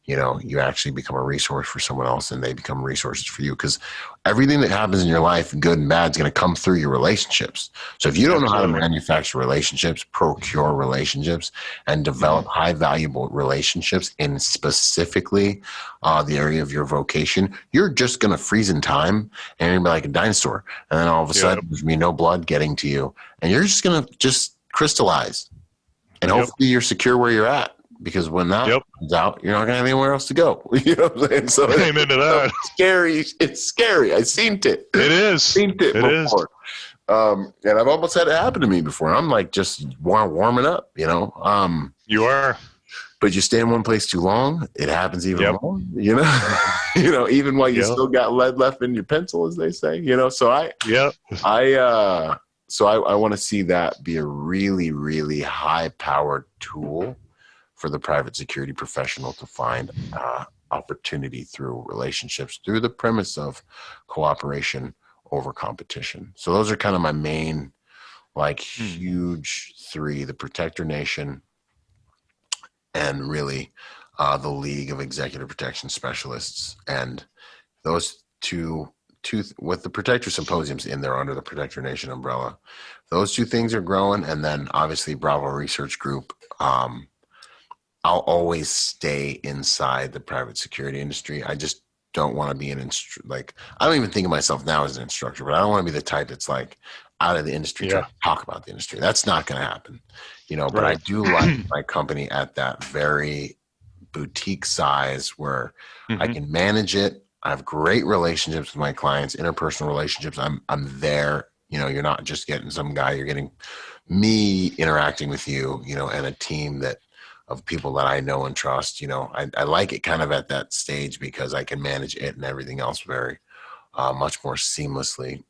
You know, you actually become a resource for someone else and they become resources for you, because everything that happens in your life, good and bad, is going to come through your relationships. So if you don't know how to manufacture relationships, procure relationships, and develop high valuable relationships in specifically the area of your vocation, you're just going to freeze in time and you're going to be like a dinosaur. And then all of a sudden there's going to be no blood getting to you and you're just going to just crystallize. And hopefully you're secure where you're at. Because when that comes out, you're not going to have anywhere else to go. You know what I'm saying? So amen to that. It's scary. It's scary. I've seen it. It is. Seen it before. And I've almost had it happen to me before. I'm like just warming up, you know. You are. But you stay in one place too long, it happens even more. You know, you know, even while you still got lead left in your pencil, as they say. You know, so I want to see that be a really, really high-powered tool for the private security professional to find opportunity through relationships, through the premise of cooperation over competition. So those are kind of my main, like, huge three: the Protector Nation and really the League of Executive Protection Specialists. And those two with the Protector Symposiums in there under the Protector Nation umbrella, those two things are growing. And then obviously Bravo Research Group, I'll always stay inside the private security industry. I just don't want to be I don't even think of myself now as an instructor, but I don't want to be the type that's like out of the industry trying to talk about the industry. That's not going to happen, you know, but I do like my company at that very boutique size where I can manage it. I have great relationships with my clients, interpersonal relationships. I'm there. You know, you're not just getting some guy, you're getting me interacting with you, you know, and a team of people that I know and trust. You know, I like it kind of at that stage because I can manage it and everything else very much more seamlessly.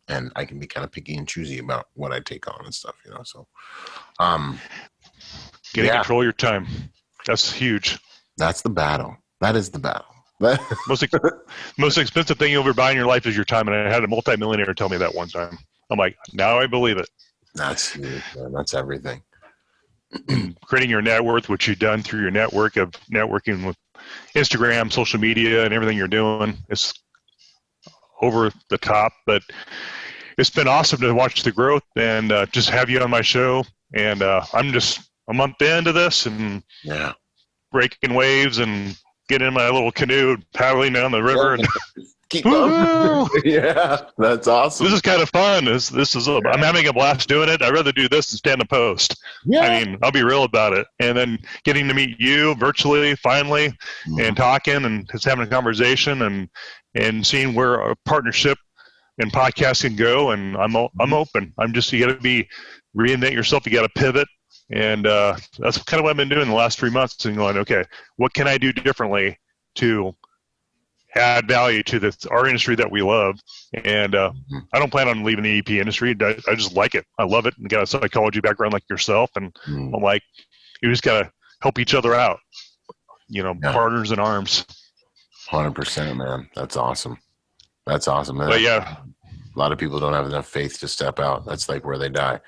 And I can be kind of picky and choosy about what I take on and stuff, So, Getting control of your time. That's huge. That's the battle. That is the battle. Most expensive thing you'll ever buy in your life is your time. And I had a multimillionaire tell me that one time. I'm like, now I believe it. That's huge, man. That's everything. Creating your net worth, which you've done through your network of networking with Instagram, social media, and everything you're doing. It's over the top, but it's been awesome to watch the growth and just have you on my show. And I'm just a month into this and breaking waves and getting in my little canoe, paddling down the river. And keep going. Yeah, that's awesome. This is kind of fun. I'm having a blast doing it. I'd rather do this than stand a post. Yeah. I mean, I'll be real about it. And then getting to meet you virtually, finally, and talking and just having a conversation and seeing where a partnership and podcast can go. And I'm open. You got to reinvent yourself. You got to pivot. And that's kind of what I've been doing the last 3 months and going, okay, what can I do differently to add value to our industry that we love? And I don't plan on leaving the EP industry. I just like it. I love it. And got a psychology background like yourself. And I'm like, you just got to help each other out, partners in arms. 100%, man. That's awesome. That's awesome. Man. But yeah. A lot of people don't have enough faith to step out. That's like where they die.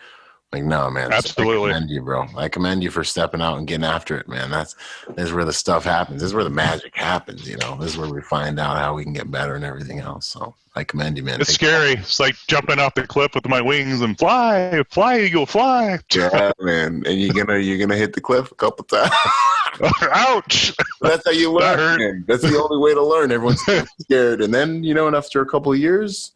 Like, no, man. Absolutely. I commend you, bro. I commend you for stepping out and getting after it, man. This is where the stuff happens. This is where the magic happens, This is where we find out how we can get better and everything else. So I commend you, man. It's scary. It's like jumping off the cliff with my wings and fly, eagle, fly. Yeah, man. And you're gonna hit the cliff a couple times. Ouch. That's how you learn. Man. That's the only way to learn. Everyone's scared. And then, and after a couple of years,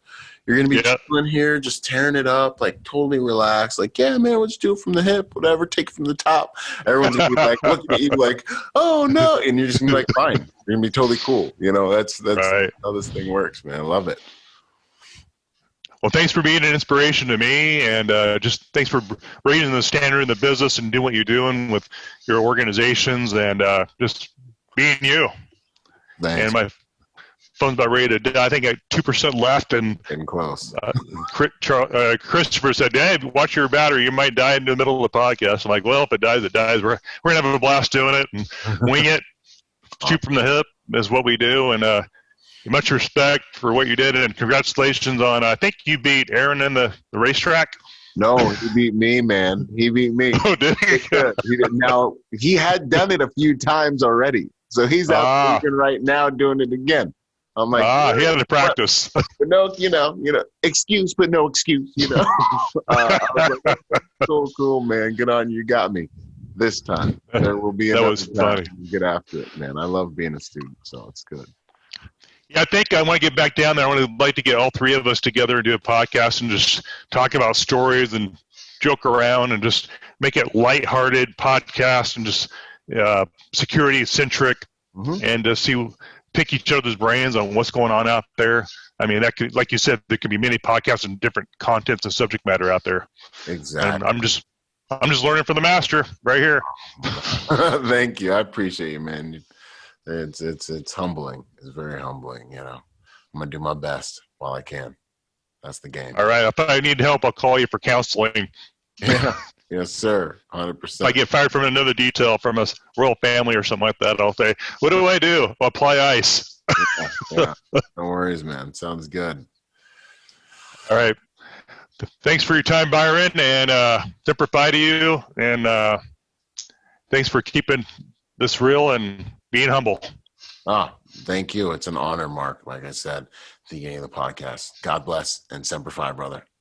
you're going to be chilling here, just tearing it up, like totally relaxed. Like, yeah, man, we'll just do it from the hip, whatever, take it from the top. Everyone's going to be like looking at you like, oh, no. And you're just going to be like, fine. You're going to be totally cool. That's right. How this thing works, man. I love it. Well, thanks for being an inspiration to me. And just thanks for raising the standard in the business and doing what you're doing with your organizations and just being you. Thanks. And my phone's about ready to die. I think I got 2% left, and getting close. Christopher said, "Hey, watch your battery. You might die in the middle of the podcast." I'm like, "Well, if it dies, it dies. We're gonna have a blast doing it and wing it. Shoot from the hip is what we do." And much respect for what you did, and congratulations on. I think you beat Aaron in the racetrack. No, he beat me, man. He beat me. Oh, did he? Now he had done it a few times already, so he's out right now doing it again. I'm like, he had to practice. But no, excuse, but no excuse, I was like, cool, man. Good on you. Got me this time. There will be another time. Funny. Get after it, man. I love being a student, so it's good. Yeah, I think I want to get back down there. I would like to get all three of us together and do a podcast and just talk about stories and joke around and just make it lighthearted podcast and just security centric and to pick each other's brains on what's going on out there. I mean, that could, like you said, there could be many podcasts and different contents and subject matter out there. Exactly. And I'm just learning from the master right here. Thank you. I appreciate you, man. It's humbling. It's very humbling. I'm gonna do my best while I can. That's the game. All right. If I need help, I'll call you for counseling. Yeah. Yes, sir. 100%. If I get fired from another detail from a royal family or something like that, I'll say, "What do I do?" I'll apply ice. Yeah. No worries, man. Sounds good. All right. Thanks for your time, Byron, and Semper Fi to you. And thanks for keeping this real and being humble. Thank you. It's an honor, Mark. Like I said at the beginning of the podcast. God bless and Semper Fi, brother.